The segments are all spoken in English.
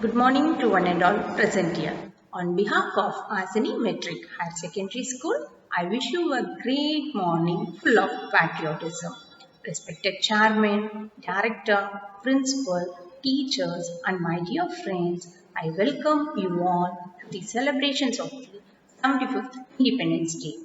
Good morning to one and all present here. On behalf of Asani Metric Higher Secondary School, I wish you a great morning full of patriotism. Respected Chairman, Director, Principal, teachers, and my dear friends, I welcome you all to the celebrations of the 75th Independence Day.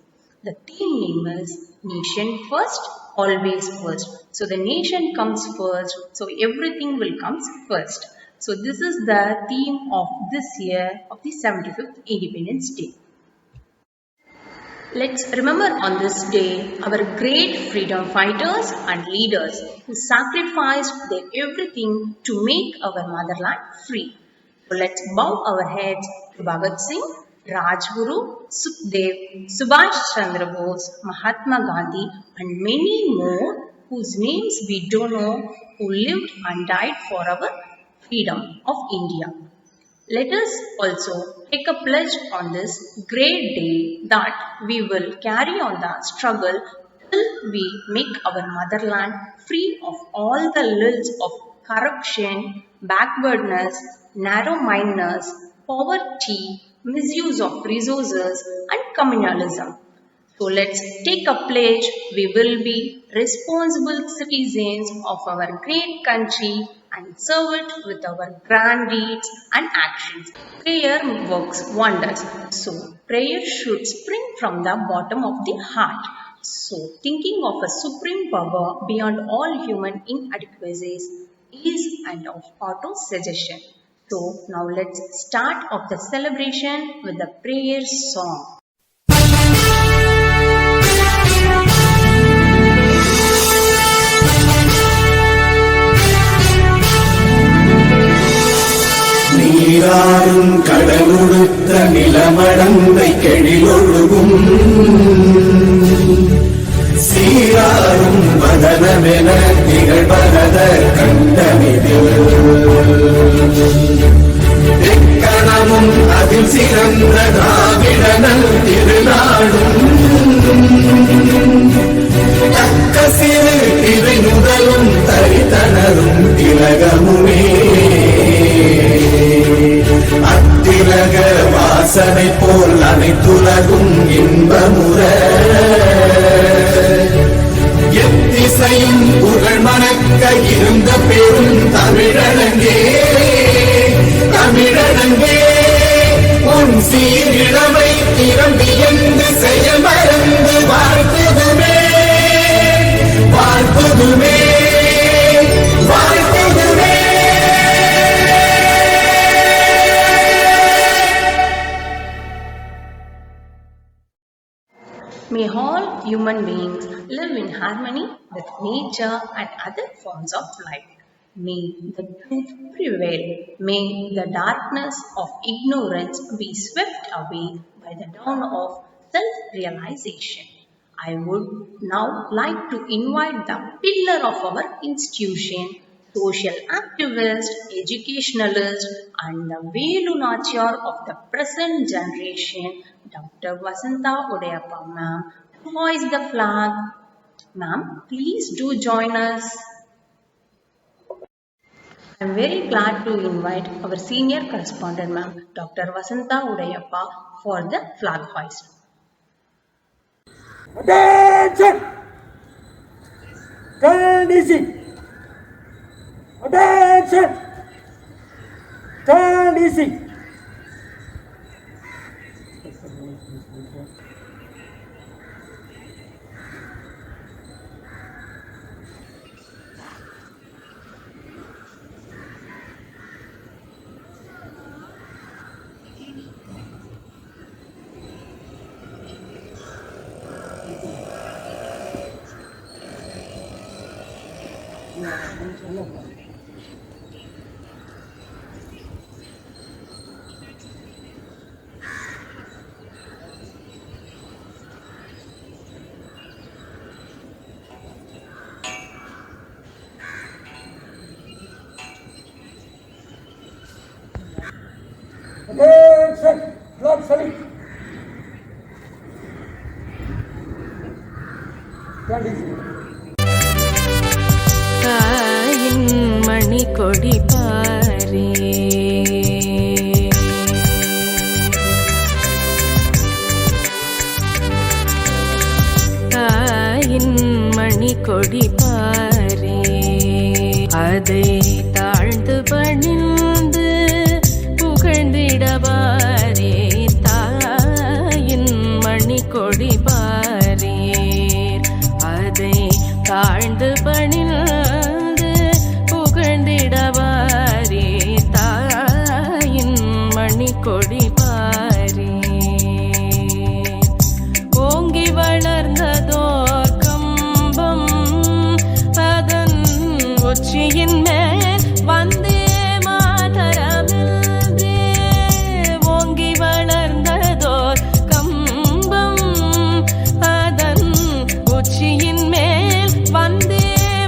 The theme name is Nation First, Always First. So the nation comes first, so everything will comes first. So this is the theme of this year of the 75th Independence Day. Let's remember on this day our great freedom fighters and leaders who sacrificed their everything to make our motherland free. So let's bow our heads to Bhagat Singh, Rajguru, Sukhdev, Subhash Chandra Bose, Mahatma Gandhi and many more whose names we don't know who lived and died for our freedom of India. Let us also take a pledge on this great day that we will carry on the struggle till we make our motherland free of all the ills of corruption, backwardness, narrow-mindedness, poverty, misuse of resources and communalism. So let's take a pledge. We will be responsible citizens of our great country and serve it with our grand deeds and actions. Prayer works wonders. So prayer should spring from the bottom of the heart. So thinking of a supreme power beyond all human inadequacies is and of auto-suggestion. So now let's start off the celebration with the prayer song. நீராறும் கடலுடுத்த நிலமடந்தை கெழிலொழுகும் சீராறும் வதனமென திகழ்பரத கண்டனிதில் எக்கணமும் அதில் சிறந்த திராவிடனல் திருநாடும் தக்க சிறு திரை முதலும் தரித்தனரும் திலகமுமே அத்திலக வாசனை போல் அனைத்துலகும் இன்பமுற எத்திசையும் புகழ் மணக்க இருந்த பெரும் தமிழனங்கே தமிழனங்கே உன் சீரிழமை திறம்பி என்று செய்ய மறந்து வாழ்த்துதுமே வாழ்த்துதுமே வாழ்த்துதுமே. May all human beings live in harmony with nature and other forms of life. May the truth prevail. May the darkness of ignorance be swept away by the dawn of self-realization. I would now like to invite the pillar of our institution, social activist, educationalist and the Velu Nachar of the present generation, Dr. Vasantha Udayappa ma'am, to hoist the flag. Ma'am, please do join us. I am very glad to invite our senior correspondent ma'am, Dr. Vasantha Udayappa for the flag hoist. Attention! Stand easy! Attention! Stand easy! Attention! Flag salute! Stand easy! தாயின் மணி கொடி பாரே கொடி பாரே அதை தாழ்ந்து பணிந்து புகழ்ந்திடவாரே தாயின் மணி கொடி பாரே அதை தாழ்ந்து பணிந்து புகழ்ந்திடவாரே தாயின் மணி கொடி பாரே ஓங்கி வளர்ந்ததோர் கம்பம் அதன் உச்சியின் மேல் வந்தே மாதரமில்தே ஓங்கி வளர்ந்ததோர் கம்பம் அதன் உச்சியின் மேல் வந்தே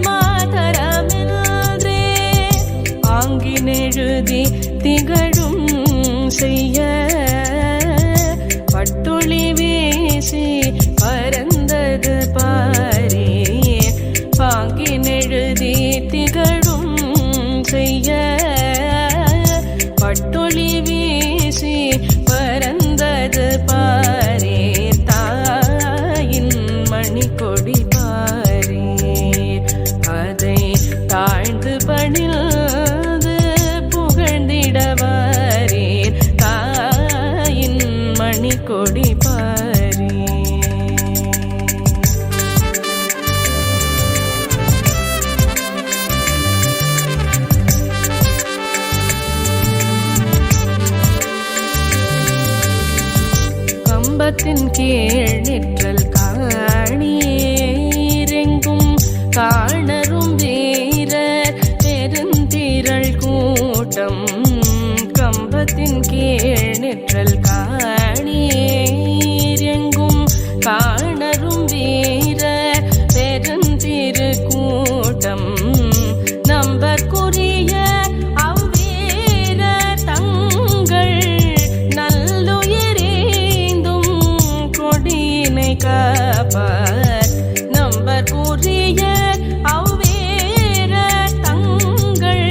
மாதரமில்தே ஆங்கினெழுதி திகழும் செய்ய பட்டுளி வீசி பறந்தது பாரே பாங்கினெழுதி திகழும் செய்ய பட்டுளி வீசி பறந்தது பாரே தாயின் மணி கொடி பாரே அதை தாழ்ந்து பணிந்து புகழ்ந்திடவாரே தாயின் மணி கொடி பாரே கம்பத்தின் கீழ் நிற்றல் காணீரெங்கும் காணரும் வீரர் பெருந்திரள் கூட்டம் கம்பத்தின் கீழ் நிற்றல் காணீரெங்கும் காணரும் வீரர் பெருந்திரு கூட்டம் நம்பற்குரிய அவ்வீரர் தங்கள் நல்லுயிரேந்தும் கொடியினை காப்பார் நம்பற்குரிய அவ்வீரர் தங்கள்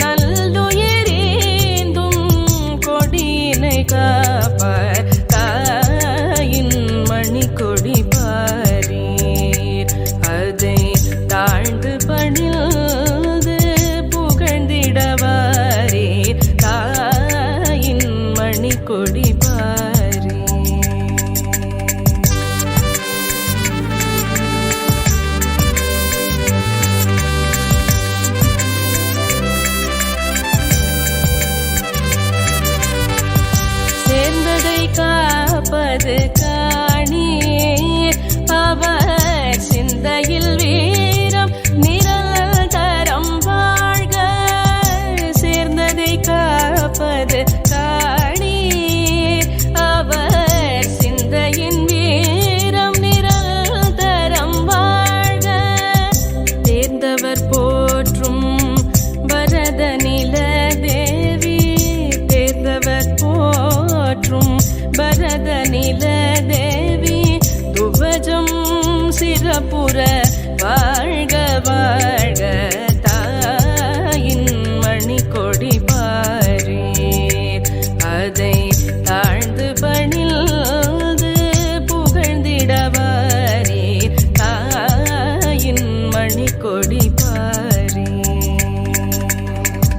நல்லுயிரேந்தும் கொடியினை காப்பார் தாயின் மணி கொடி பாரீர் அதை தாழ்ந்து பணிந்து புகழ்ந்திடவாரே தாயின் மணி கொடி பாரே சேர்ந்ததை காப்பது காணீர் அவர் சிந்தையில் வீரம் நிரந்தரம் வாழ்க சேர்ந்ததை காப்பது காணீர் அவர் சிந்தையின் வீரம் நிரந்தரம் வாழ்க தேர்ந்தவர் போற்றும் வரத நில தேவி தேர்ந்தவர் போற்றும் பரத நில தேவி துவஜம் சிறப்புற வாழ்க வாழ்க தாயின் மணி கொடி பாரே அதை தாழ்ந்து பணிந்து புகழ்ந்திடவாரே தாயின் மணி கொடி பாரே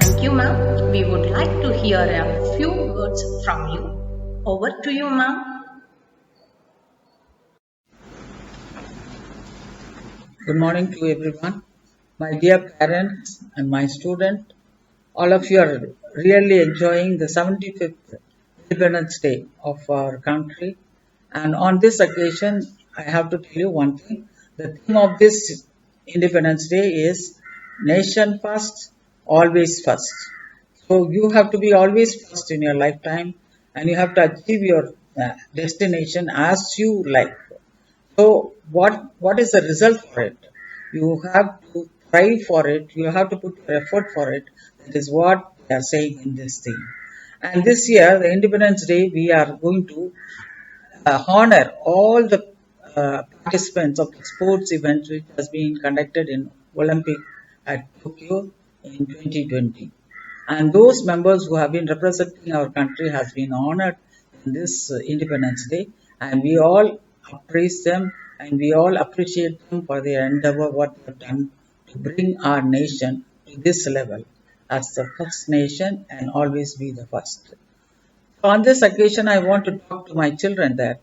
Thank you, ma'am. We would like to hear a few words from you. Over to you, ma'am. Good morning to everyone. My dear parents and my student, all of you are really enjoying the 75th Independence Day of our country. And on this occasion, I have to tell you one thing. The theme of this Independence Day is Nation First, Always First. So you have to be always first in your lifetime, and you have to achieve your destination as you like. So what is the result for it? You have to strive for it. You have to put your effort for it. That is what they are saying in this thing. And this year, the Independence Day, we are going to honor all the participants of the sports event which has been conducted in Olympic at Tokyo in 2020. And those members who have been representing our country has been honored in this Independence Day, and we all appraise them and we all appreciate them for their endeavor, what they have done to bring our nation to this level as the first nation and always be the first. On this occasion, I want to talk to my children that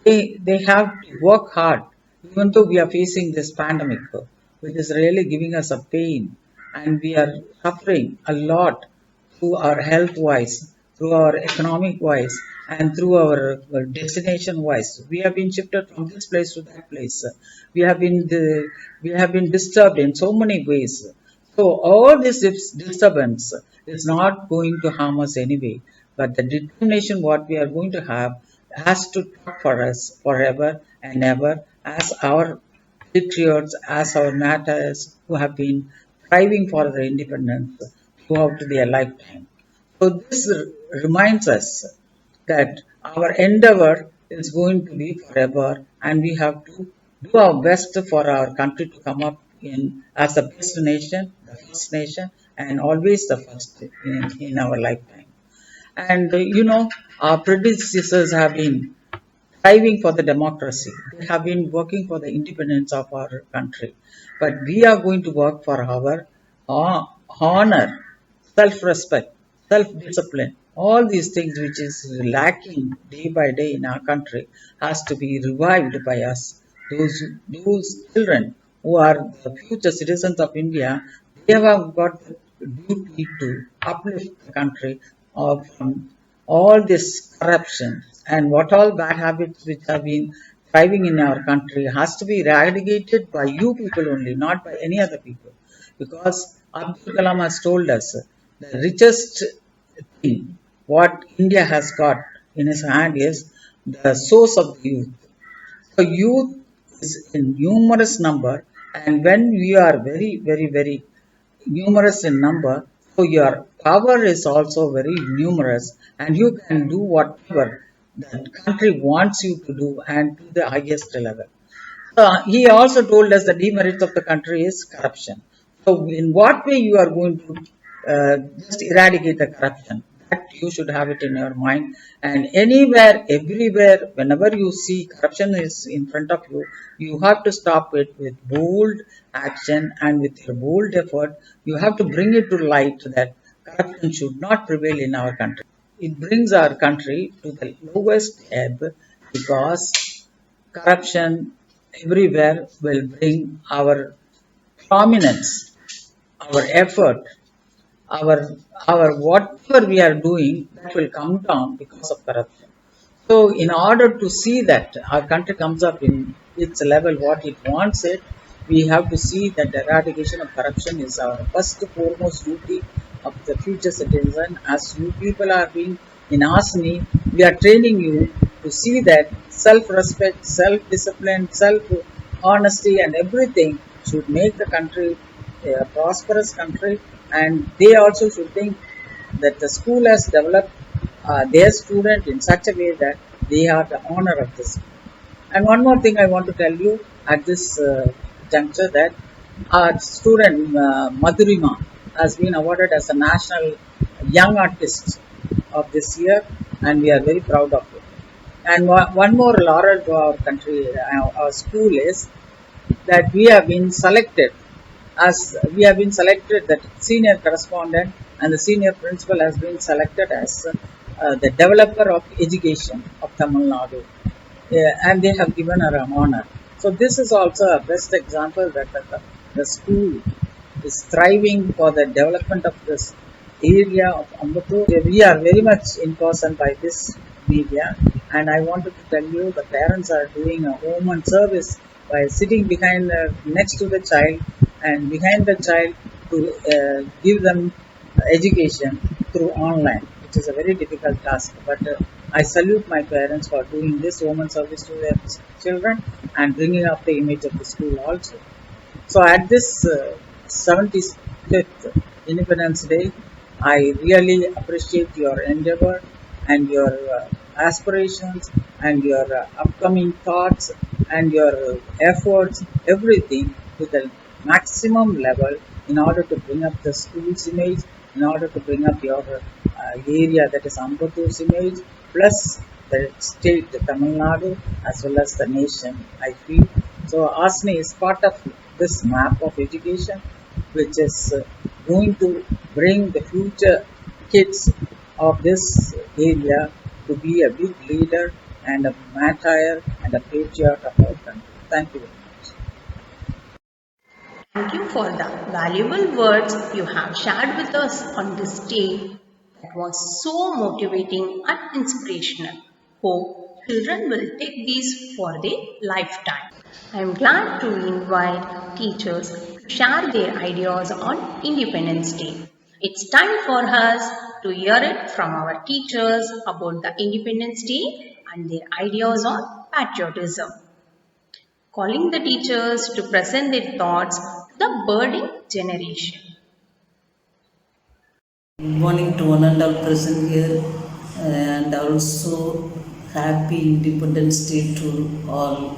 they have to work hard, even though we are facing this pandemic, which is really giving us a pain, and we are suffering a lot through our health wise, through our economic wise, and through our destination wise. We have been shifted from this place to that place. We have been disturbed in so many ways. So all this disturbance is not going to harm us anyway, but the determination what we are going to have has to talk for us forever and ever as our patriots, as our martyrs who have been striving for the independence throughout their lifetime. So this reminds us that our endeavor is going to be forever, and we have to do our best for our country to come up in as the best nation, the first nation, and always the first in our lifetime. And our predecessors have been striving for the democracy. They have been working for the independence of our country. But we are going to work for our honor, self-respect, self-discipline. All these things which is lacking day by day in our country has to be revived by us. Those children who are the future citizens of India, they have got the duty to uplift the country from all this corruption and what all bad habits which have been thriving in our country has to be eradicated by you people only, not by any other people. Because Abdul Kalam has told us the richest thing what India has got in his hand is the source of the youth. So youth is in numerous number, and when we are very, very, very numerous in number, so your power is also very numerous, and you can do whatever the country wants you to do and to the highest level. He also told us the demerits of the country is corruption. So in what way you are going to just eradicate the corruption? That you should have it in your mind. And anywhere, everywhere, whenever you see corruption is in front of you, you have to stop it with bold action and with your bold effort. You have to bring it to light that corruption should not prevail in our country. It brings our country to the lowest ebb because corruption everywhere will bring our prominence, our effort, our whatever we are doing, that will come down because of corruption. So in order to see that our country comes up in its level what it wants it, we have to see that the eradication of corruption is our first foremost duty of the future citizen. As you people are being in ASME, we are training you to see that self-respect, self-discipline, self-honesty and everything should make the country a prosperous country, and they also should think that the school has developed their student in such a way that they are the honor of the school. And one more thing I want to tell you at this juncture that our student Madhurima has been awarded as a national young artist of this year, and we are very proud of it. And one more laurel to our country, our school is that we have been selected that senior correspondent and the senior principal has been selected as the developer of education of Tamil Nadu, and they have given her an honor. So this is also a best example that the school is thriving for the development of this area of Ambattur. We are very much in person by this media, and I wanted to tell you the parents are doing a home and service by sitting behind next to the child and behind the child to give them education through online, which is a very difficult task. But I salute my parents for doing this woman service to their children and bringing up the image of the school also. So at this 75th Independence Day, I really appreciate your endeavor and your aspirations and your upcoming thoughts and your efforts, everything to the maximum level in order to bring up the school's image, in order to bring up your area, that is Ambattur's image, plus the state, Tamil Nadu, as well as the nation, I feel. So ASNI is part of this map of education, which is going to bring the future kids of this area to be a big leader and a martyr and a patriot of our country. Thank you very much. Thank you for the valuable words you have shared with us on this day. That was so motivating and inspirational. Hope children will take these for their lifetime. I am glad to invite teachers to share their ideas on Independence Day. It's time for us to hear it from our teachers about the Independence Day and their ideas on patriotism. Calling the teachers to present their thoughts to the budding generation. Good morning to one and all present here, and also happy Independence Day to all.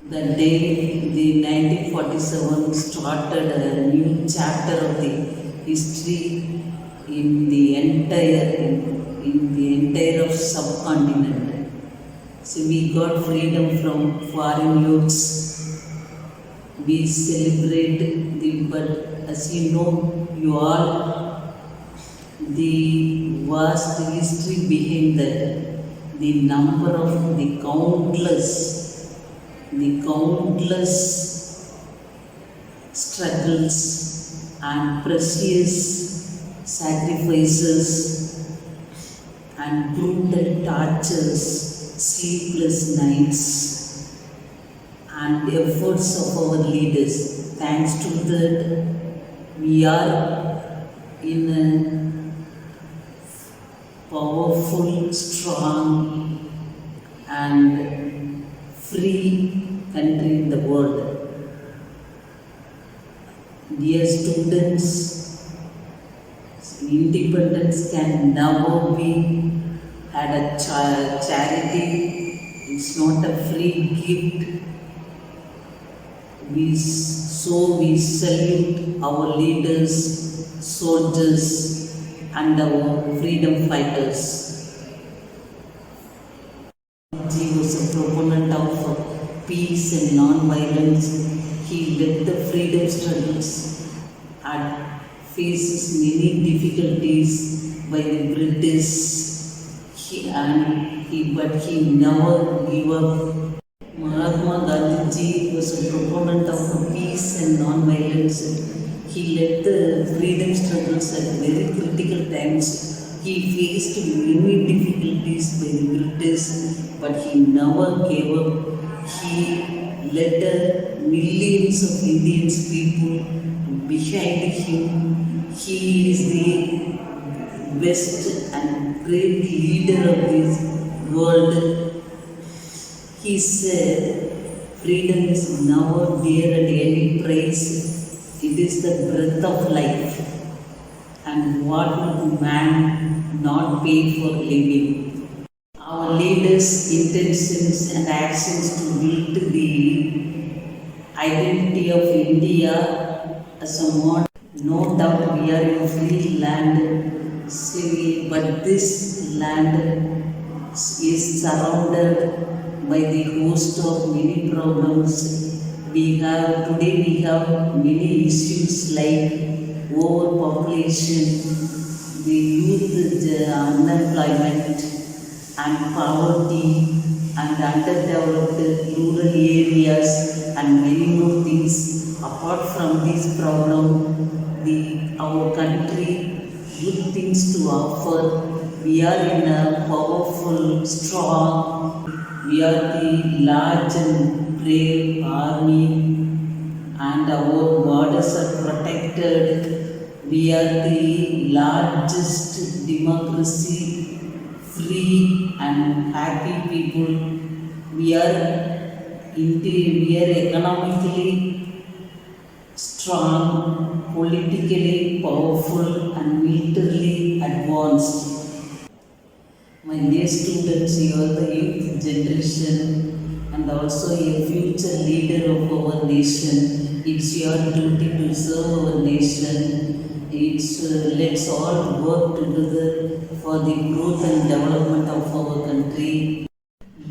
The day the 1947 started a new chapter of the history in the entire of subcontinent. So we got freedom from foreign youths. We celebrate but as you know, you all, the vast history behind that, the number of the countless struggles and precious sacrifices and brutal tortures, sleepless nights, and the efforts of our leaders. Thanks to that, we are in a powerful, strong, and free country in the world. Dear students, independence can never be had a charity. It's not a free gift. We salute our leaders, soldiers, and our freedom fighters. He was a proponent of peace and non-violence. He led the freedom struggles and faces many difficulties by the British. But he never gave up. Mahatma Gandhi was a proponent of peace and non-violence. He led the freedom struggles at very critical times. He faced many difficulties by the British, but he never gave up. He led millions of Indian people behind him. He is the best and great leader of this world. He said, freedom is never dear at any price. It is the breath of life. And what would man not pay for living? Our leaders' intentions and actions to build the identity of India as a model. No doubt we are in a free land, but this land is surrounded by the host of many problems. Today we have many issues like overpopulation, the youth unemployment and poverty and underdeveloped rural areas and many more things. Apart from this problem, our country good things to offer. We are in a powerful, strong, we are the large and brave army, and our borders are protected. We are the largest democracy, free and happy people. We are economically strong, politically powerful, and militarily advanced. My dear students, you are the youth generation and also a future leader of our nation. It's your duty to serve our nation let's all work together for the growth and development of our country.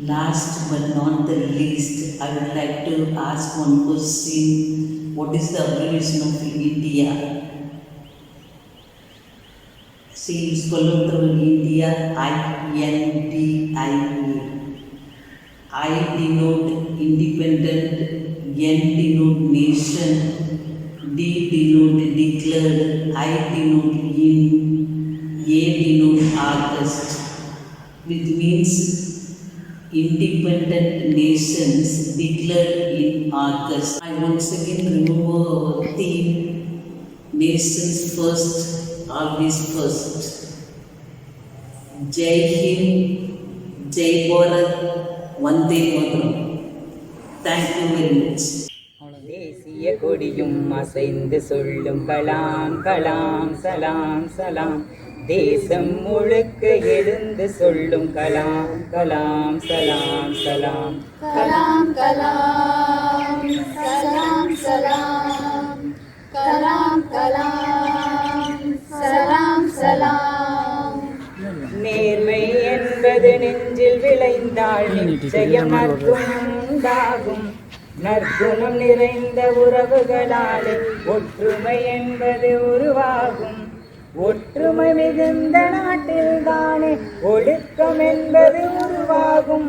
Last but not the least, I would like to ask one question. What is the abbreviation of India? See, Skolotru India, INDIA. I denote independent, N denote nation, D denote declared, I denote in, A denote August, which means independent nations declared in August. I once again remember our theme, nations first, always first. Jai Hind, Jai Bharat, Vande Mataram. Thank you very much. தேசிய கொடியும் அசைந்து சொல்லும் கலாம் கலாம் சலாம் சலாம், தேசம் முழுக்க எழுந்து சொல்லும் கலாம் கலாம் சலாம் சலாம். கலாம் கலாம் சலாம் சலாம், கலாம் கலாம் சலாம் சலாம். நேர்மை என்பது நெஞ்சில் விளைந்தால் நிச்சயம் நற்குணம் உண்டாகும். நற்குணம் நிறைந்த உறவுகளாலே ஒற்றுமை என்பது உருவாகும். ஒற்றுமை மிகுந்த நாட்டில்தானே ஒழுக்கம் என்பது உருவாகும்.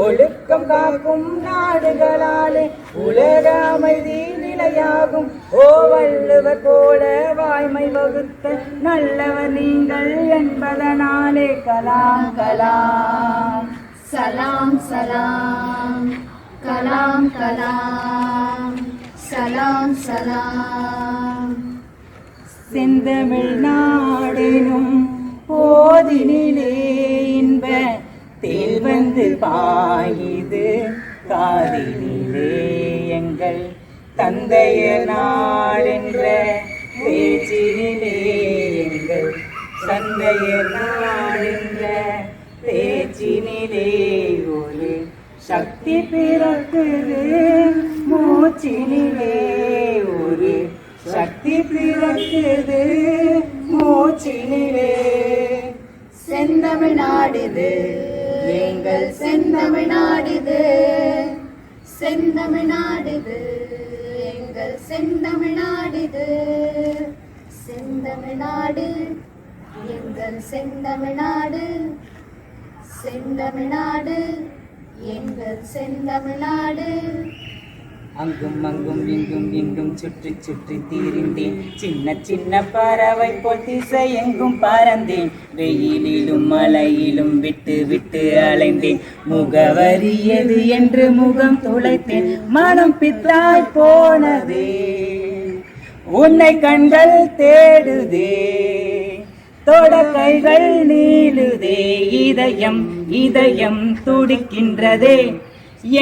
ஒழுக்கம் காக்கும் நாடுகளாலே உலக அமைதி நிலையாகும். ஓ வள்ளுவர் போல வாய்மை வகுத்த நல்லவர் நீங்கள் என்பதனாலே கலாம் கலாம் சலாம் சலாம், கலாம் கலாம் சலாம் சலாம். செந்தமிழ் நாடெனும் போதினிலே இன்ப தேல் வந்து பாயுது காதினிலே. எங்கள் தந்தைய நாடென்ற பேச்சினிலே, எங்கள் தந்தைய நாடென்ற பேச்சினிலே ஒரு சக்தி பிறக்குது மூச்சினிலே. ஒரு சக்தி பிறக்குது மூச்சினிலே. செந்தமிழ்நாடிது எங்கள் செந்தமிழ்நாடிது, செந்தமிழ்நாடிது எங்கள் செந்தமிழ்நாடிது. செந்தமிழ்நாடு எங்கள் செந்தமிழ்நாடு, செந்தமிழ்நாடு எங்கள் செந்தமிழ்நாடு. அங்கும் அங்கும் இங்கும் இங்கும் சுற்றி சுற்றி தீரிந்தேன். சின்ன சின்ன பறவை போல் திசை எங்கும் பறந்தேன். வெயிலிலும் மழையிலும் விட்டு விட்டு அலைந்தேன். முகவரியது என்று முகம் துளைத்தேன். மனம் பித்தாய் போனதே, உன்னை கண்கள் தேடுதே. தொட கைகள் நீளுதே, இதயம் இதயம் துடிக்கின்றதே.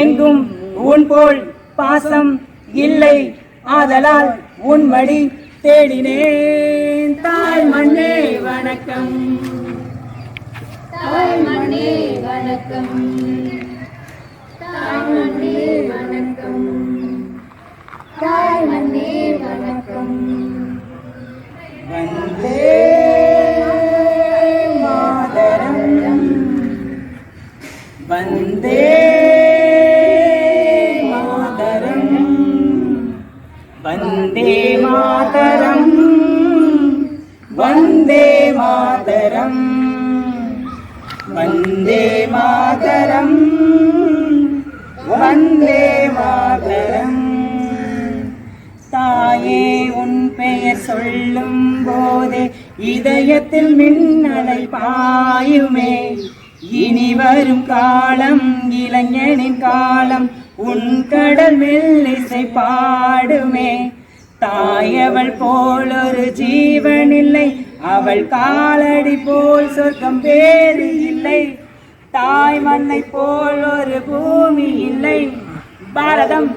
எங்கும் உன் போல் பாசம் இல்லை, ஆதலால் உன் மடி தேடினேன். தாய் மண்ணே வணக்கம், தாய் மண்ணே வணக்கம், தாய் மண்ணே வணக்கம், தாய் மண்ணே வணக்கம். வந்தே மாதரம், வந்தே மாதரம், வந்தே மாதரம், வந்தே மாதரம், வந்தே மாதரம், வந்தே மாதரம். தாயே உன் பெயர் சொல்லும் போதே இதயத்தில் மின்னலை பாயுமே. இனி வரும் காலம் இளைஞனின் காலம், உன் கடல் மெல்லிசை பாடுமே. தாயவள் போல் ஒரு ஜீவன் இல்லை, அவள் காலடி போல் சொர்க்கம் வேறு இல்லை. தாய் மண்ணை போல் ஒரு பூமி இல்லை, பாரதம்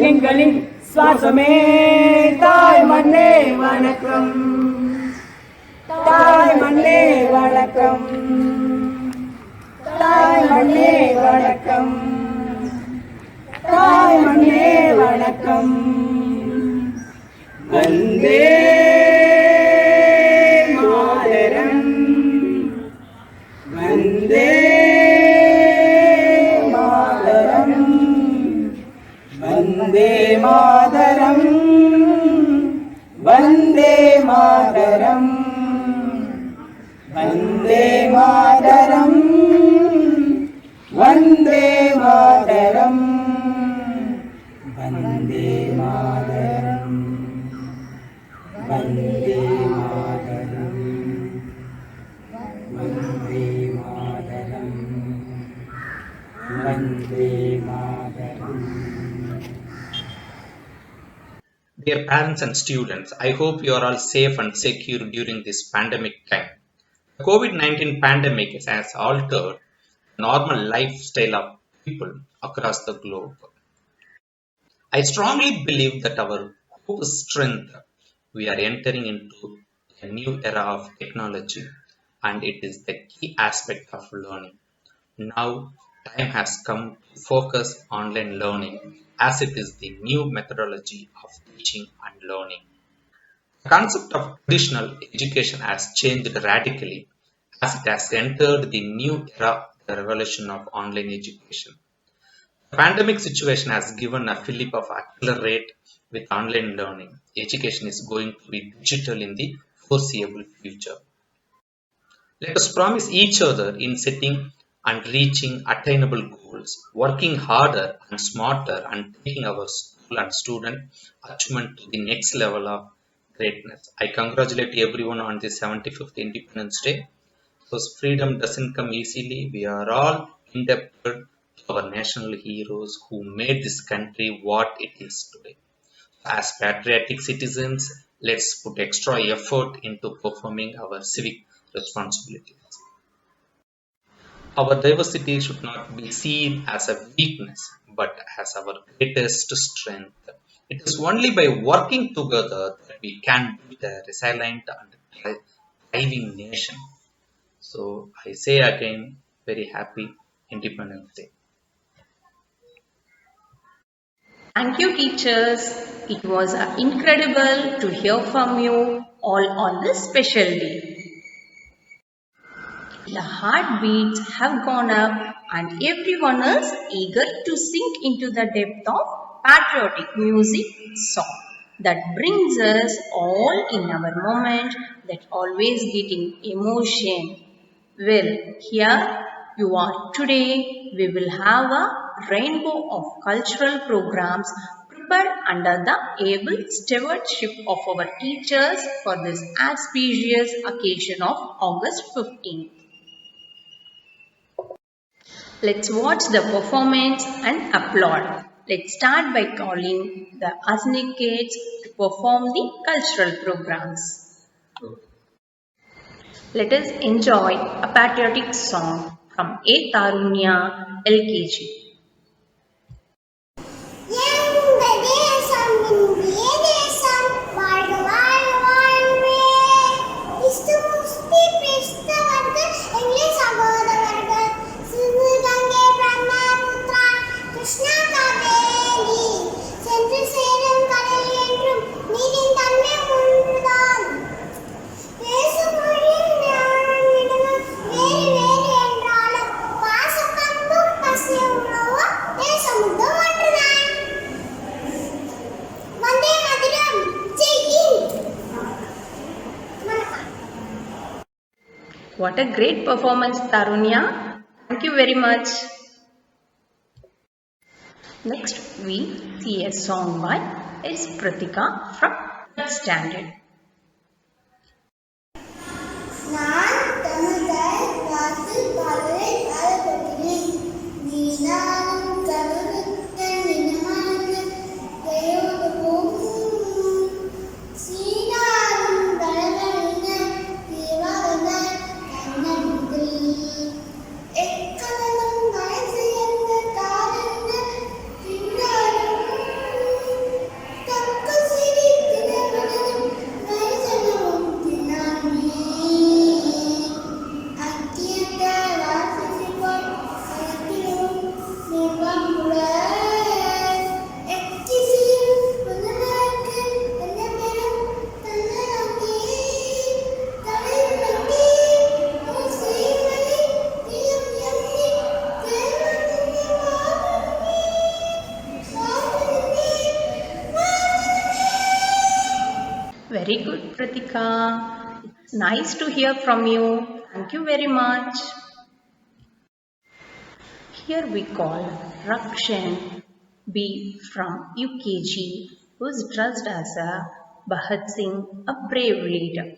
எங்களின் சுவாசமே. தாய் மண்ணே வணக்கம், தாய் மண்ணே வணக்கம், தாய் மண்ணே வணக்கம், தாய் மண்ணே வணக்கம். Vande Mataram Vande Mataram Vande Mataram Vande Mataram Vande Mataram Vande Mataram Vande Mataram. Dear parents and students, I hope you are all safe and secure during this pandemic time. The COVID-19 pandemic has altered the normal lifestyle of people across the globe. I strongly believe that our whole strength, we are entering into a new era of technology, and it is the key aspect of learning. Now, time has come to focus online learning as it is the new methodology of teaching and learning. The concept of traditional education has changed radically as it has entered the new era, the revolution of online education. The pandemic situation has given a fillip of accelerate with online learning. Education is going to be digital in the foreseeable future. Let us promise each other in setting and reaching attainable goals, working harder and smarter, and taking our school and student achievement to the next level of greatness. I congratulate everyone on this 75th Independence Day. Because freedom doesn't come easily, we are all indebted to our national heroes who made this country what it is today. As patriotic citizens, let's put extra effort into performing our civic responsibilities. Our diversity should not be seen as a weakness, but as our greatest strength. It is only by working together that we can build a resilient and thriving nation. So I say again, very happy Independence Day. Thank you, teachers. It was incredible to hear from you all on this special day. The heartbeats have gone up and everyone is eager to sink into the depth of patriotic music song that brings us all in our moment that always getting emotion. Well, here you are today. We will have a rainbow of cultural programs prepared under the able stewardship of our teachers for this auspicious occasion of August 15th. Let's watch the performance and applaud. Let's start by calling the Asni kids to perform the cultural programs. Let us enjoy a patriotic song from A. Tarunya, LKG. What a great performance, Tarunya. Thank you very much. Next, we see a song by S. Pratika from 3rd Standard. Nice to hear from you. Thank you very much. Here we call Rakshan B from UKG, who is dressed as a Bhagat Singh, a brave leader.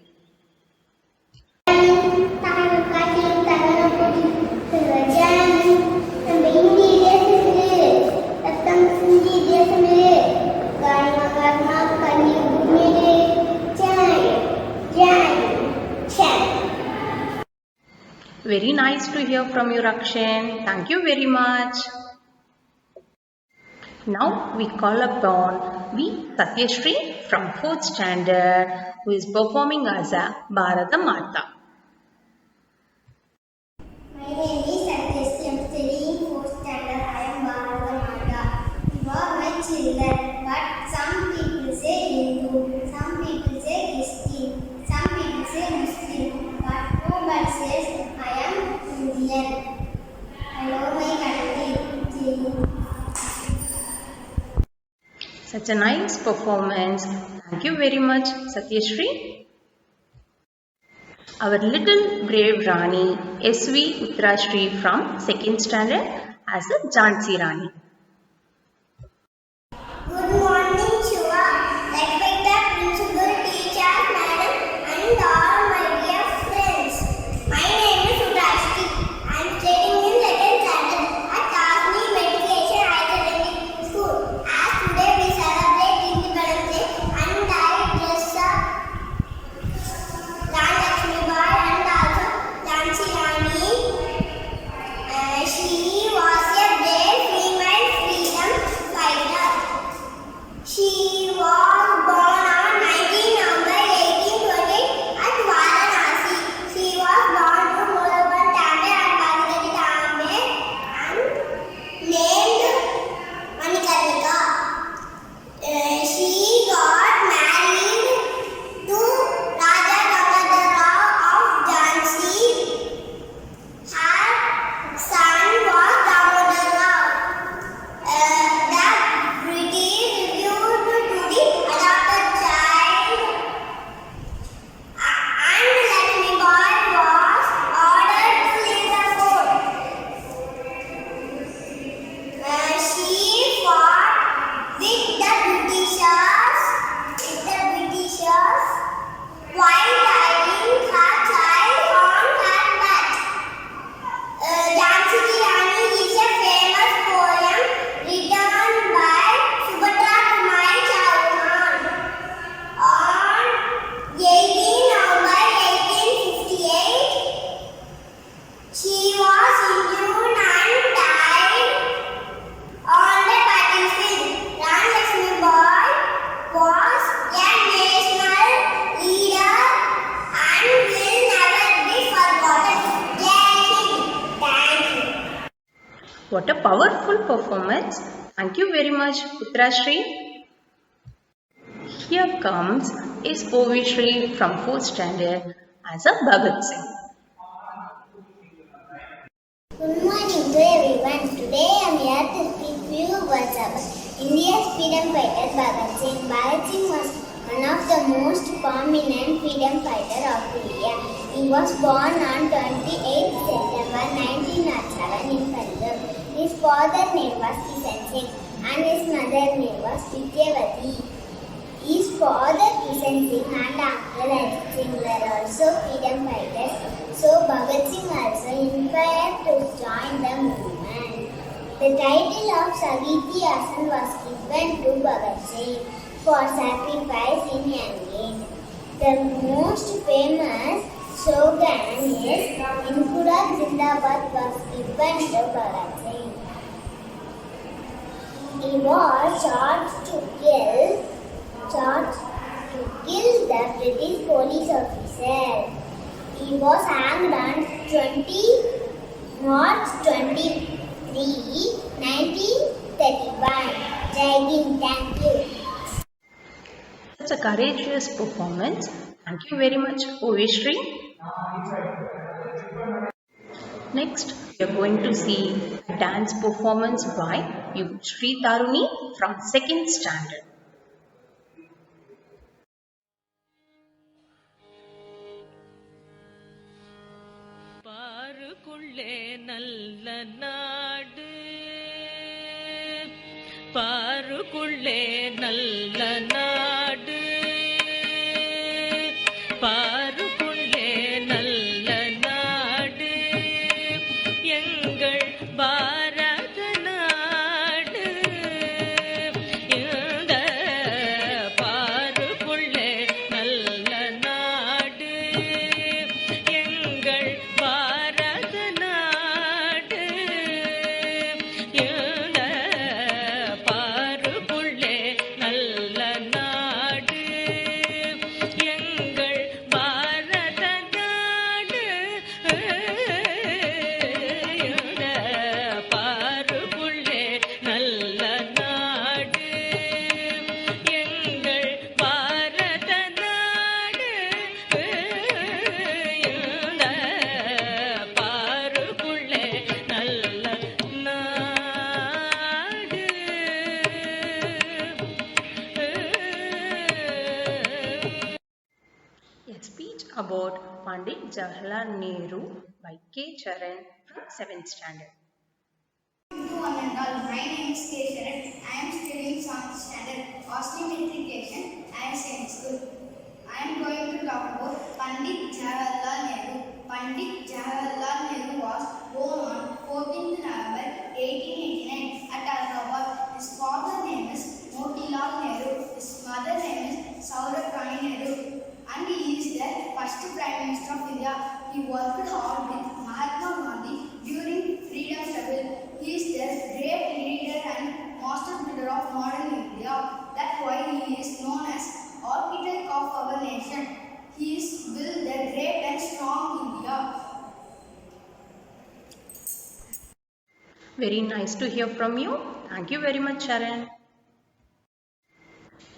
Very nice to hear from you, Rakshan. Thank you very much. Now we call upon V. Satyashri from 4th standard, who is performing as a Bharata Mata. My name is Satyasri. I am studying 4th standard. I am Bharata Mata. You are my children, but some people say Hindu, some people say Christian, some people say Muslim, but nobody says I am Indian. I love my country. Such a nice performance. Thank you very much, Satyashri. Our little brave Rani, S.V. Uttarashri from 2nd standard as a Jhansi Rani. Good morning, Shiva. Respected principal, teachers, madam, and all my dear friends. My name is Udashri. I am studying in 2nd standard at Tasni Medication Academic School. As today we celebrate Independence Day, and I dress up Rani Lakshmi Bai and also Jhansi Rani. She was a brave female freedom fighter. She was born on 19 November 1828 at Varanasi. She was born to Mulaban Tambe and Bhagirathi Tambe and named Manikarnika. She got married to Raja Gangadhar Rao of Jhansi. Her son was Damodar Rao. The British refused to the adopted child, and Lakshmi Bai was ordered to leave the fort. She fought with the Britishers while carrying her child on her back. Jhansi Ki Rani is a famous poem written by Subhadra Kumari Chauhan on 18 November 1858. She was injured and died on the battlefield. Rani Lakshmi Bai was a national leader and will never be forgotten. Jai Hind. Thank you. What a powerful performance. Thank you very much, Uttarashri. Here comes S.O.V. Shri from 4th standard as a Bhagat Singh. Good morning to everyone. Today I am here to speak few words about India's freedom fighter Bhagat Singh. Bhagat Singh was one of the most prominent freedom fighters of India. He was born on 28th September 1907 in Punjab. His father's name was Kishan Singh and his mother's name was Vidyavati. His father Kishan Singh and uncle Ajit Singh were also freedom fighters, so Bhagat Singh also inspired to join the movement. The title of Shahidi Asan was given to Bhagat Singh for sacrifice in young age. The most famous slogan is Inqurat Zindabad was given to Bhagat Singh. He was charged to kill the British police officer. He was hanged on March 23, 1931. Jai Hind. Thank you. Such a courageous performance. Thank you very much, Ovishri. Next, we are going to see a dance performance by Sri Taruni from 2nd standard. பாருக்குள்ளே நல்ல நாடு, பாருக்குள்ளே நல்ல நாடு, பாருக்குள்ளே நல்ல நாடு, எங்கள் பாரத நாடு. இந்த பாருக்குள்ளே நல்ல நாடு, எங்கள் பாரத நாடு. இந்த பாருக்குள்ளே நல்ல நாடு, எங்கள் பாரத நாடு. இந்த பாருக்குள்ளே நல்ல நாடு, எங்கள் பாரத நாடு. இந்த பாருக்குள்ளே நல்ல நாடு. A speech about Pandit Jawaharlal Nehru by K. Charan from 7th standard. One and all, my name is K. Sharan. I am studying 7th standard, Austin Matriculation and Science School. I am going to talk about Pandit Jawaharlal Nehru. Pandit Jawaharlal Nehru was born on 14th November 1889 at Allahabad. His father name is Motilal Nehru. His mother name is Saurakrani Nehru. And he is the first Prime Minister of India. He worked hard with Mahatma Gandhi during freedom struggle. He is the great leader and master builder of modern India. That's why he is known as architect of our nation. He is built the great and strong India. Very nice to hear from you. Thank you very much, Charan.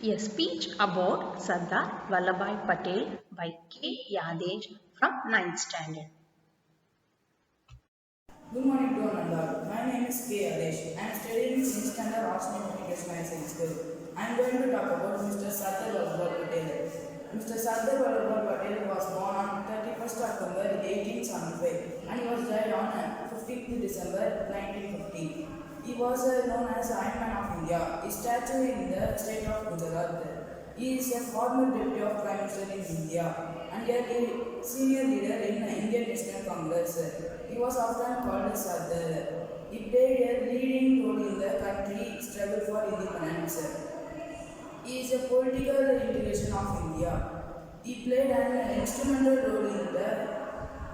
A speech about Sardar Vallabhbhai Patel by K. Yadesh from 9th standard. Good morning to all and all. My name is K. Adesh. I am studying in standard Austin Matriculation and Science School. I am going to talk about Mr. Sardar Vallabhbhai Patel. Mr. Sardar Vallabhbhai Patel was born on 31st October 1875 and he was died on 15th December 1950. He was known as Iron Man of India. His statue in the state of Gujarat. He is a former deputy of Prime Minister in India and a senior leader in Indian National Congress. He was often called Sardar. He played a leading role in the country's struggle for independence. He is a political integration of India. He played an instrumental role in the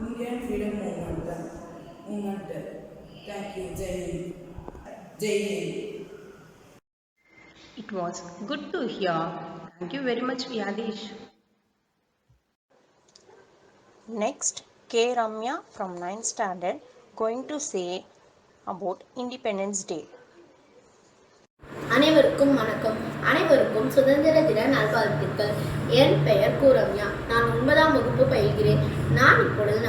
Indian freedom movement. Thank you. Jai Hind. Jai Hind. It was good to hear. Thank you very much, Yadesh. Next, K. Ramya from 9th standard going to say about Independence Day. அனைவருக்கும் வணக்கம். அனைவருக்கும் சுதந்திர தின நல்வாழ்த்துக்கள். என் பெயர் கூரம்யா. நான் 9ஆம் வகுப்பு பயில்கிறேன். நான் இப்பொழுது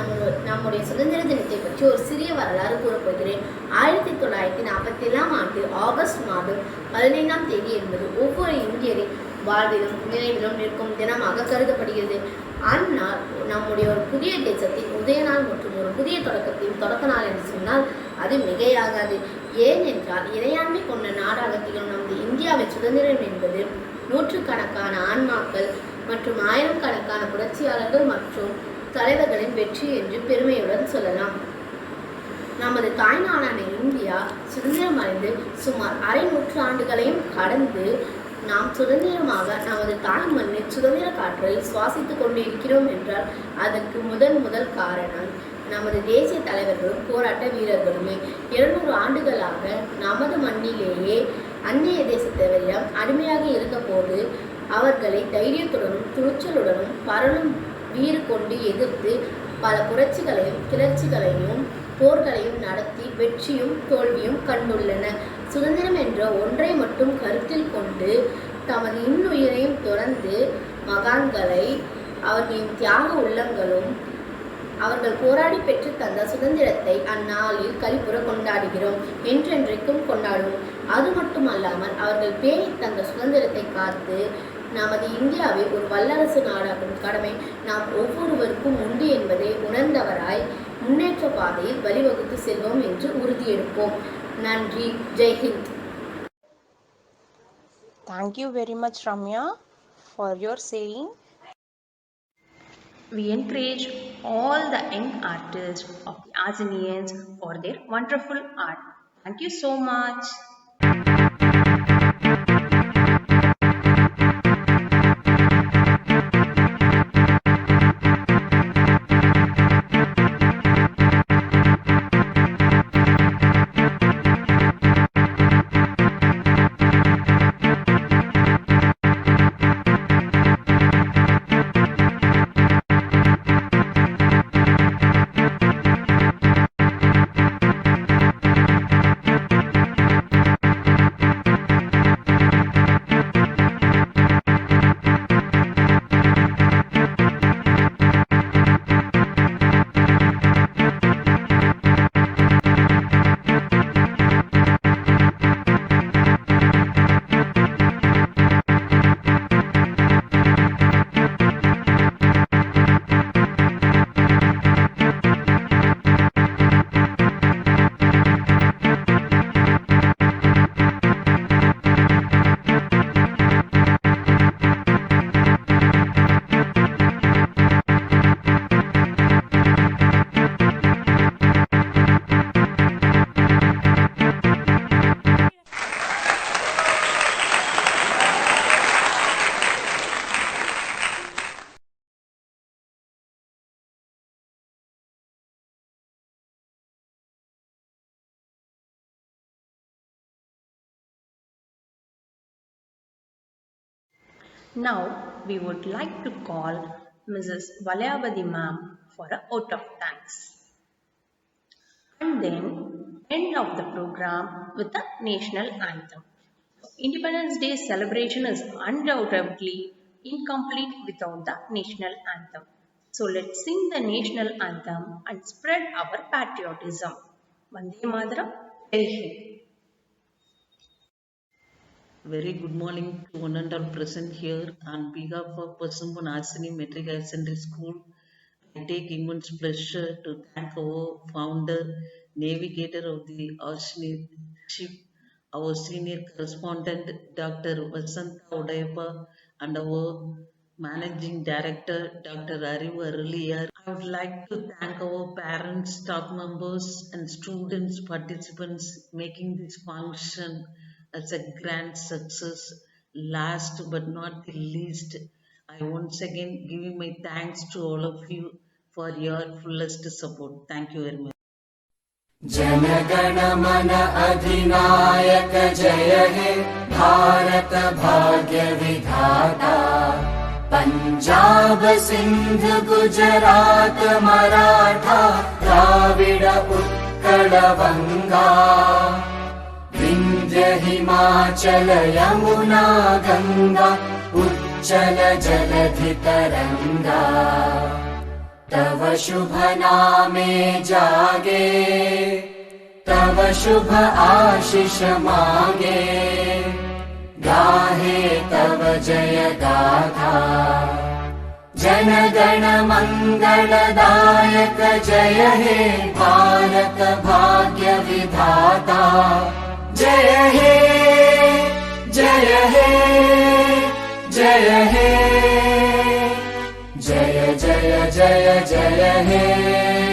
நம்முடைய சுதந்திர தினத்தை பற்றி ஒரு சிறிய வரலாறு கூறப்போகிறேன். 1947ஆம் ஆண்டு ஆகஸ்ட் மாதம் 15ஆம் தேதி என்பது ஒவ்வொரு இந்தியரின் வாழ்விலும் நினைவிலும் நிற்கும் தினமாக கருதப்படுகிறது. அந்நாள் நம்முடைய ஒரு புதிய தேசத்தின் உதய நாள் மற்றும் ஒரு புதிய தொடக்கத்தின் தொடக்க நாள் என்று சொன்னால் அது மிகையாகாது. ஏனென்றால் இறையாண்மை கொண்ட நாடாக திகழும் நமது இந்தியாவின் சுதந்திரம் என்பது நூற்றுக்கணக்கான ஆன்மாக்கள் மற்றும் ஆயிரக்கணக்கான புரட்சியாளர்கள் மற்றும் தலைவர்களின் வெற்றி என்று பெருமையுடன் சொல்லலாம். நமது தாய்நாடான இந்தியா சுதந்திரம் அடைந்து சுமார் அரை நூற்றாண்டுகளையும் கடந்து நாம் சுதந்திரமாக நமது தாய் மண்ணில் சுதந்திர காற்றை சுவாசித்துக் கொண்டு இருக்கிறோம் என்றால் அதற்கு முதல் காரணம் நமது தேசிய தலைவர்களும் போராட்ட வீரர்களுமே. 200 ஆண்டுகளாக நமது மண்ணிலேயே அந்நிய தேசத்தவரிடம் அடிமையாக இருந்தபோது அவர்களை தைரியத்துடனும் துணிச்சலுடனும் பரலும் வீறு கொண்டு எதிர்த்து பல புரட்சிகளையும் கிளர்ச்சிகளையும் போர்களையும் நடத்தி வெற்றியும் தோல்வியும் கண்டுள்ளன. சுதந்திரம் என்ற ஒன்றை மட்டும் கருத்தில் கொண்டு தமது இன்னுயிரையும் தொடர்ந்து மகான்களை அவர்களின் தியாக உள்ளங்களும் அவர்கள் போராடி பெற்று தந்த சுதந்திரத்தை அந்நாளில் களிப்புற கொண்டாடுகிறோம், என்றென்றைக்கும் கொண்டாடுவோம். அது மட்டுமல்லாமல் அவர்கள் பேணி தந்த சுதந்திரத்தை காத்து நமது இந்தியாவை ஒரு வல்லரசு நாடாக்கும் கடமை நாம் ஒவ்வொருவருக்கும் உண்டு என்பதை உணர்ந்தவராய் முன்னேற்ற பாதையில் வழிவகுத்து செல்வோம் என்று உறுதியெடுப்போம். நன்றி. ஜெய்ஹிந்த். Thank you very much, Ramya, for your saying. We encourage all the young artists of the Azanians for their wonderful art. Thank you so much. Now, we would like to call Mrs. Valayavadi ma'am for a vote of thanks. And then, end of the program with the national anthem. Independence Day celebration is undoubtedly incomplete without the national anthem. So, let's sing the national anthem and spread our patriotism. Vande Mataram, Jai Hind. Very good morning to one and all present here. On behalf of Pasambun Asani Metric Higher Secondary School, I take immense pleasure to thank our founder, navigator of the Oceanic ship, our senior correspondent, Dr. Vasanta Udayappa, and our managing director, Dr. Arivu Aruliyar. I would like to thank our parents, staff members, and students, participants making this function as a grand success. Last but not the least, I once again giving my thanks to all of you for your fullest support. Thank you very much. जनगण मन अधिनायक जय हे भारत भाग्य विधाता पंजाब सिंध गुजरात मराठा द्राविड उत्कल बंगा विंध्य हिमाचल यमुना गंगा उच्चल जलधि तरंगा तव शुभ नामे जागे तव शुभ आशीष मांगे गाहे तव जय गाथा जन गण मंगलदायक जय हे भारत भाग्य विधाता जय हे जय हे जय हे जय जय जय जय हे।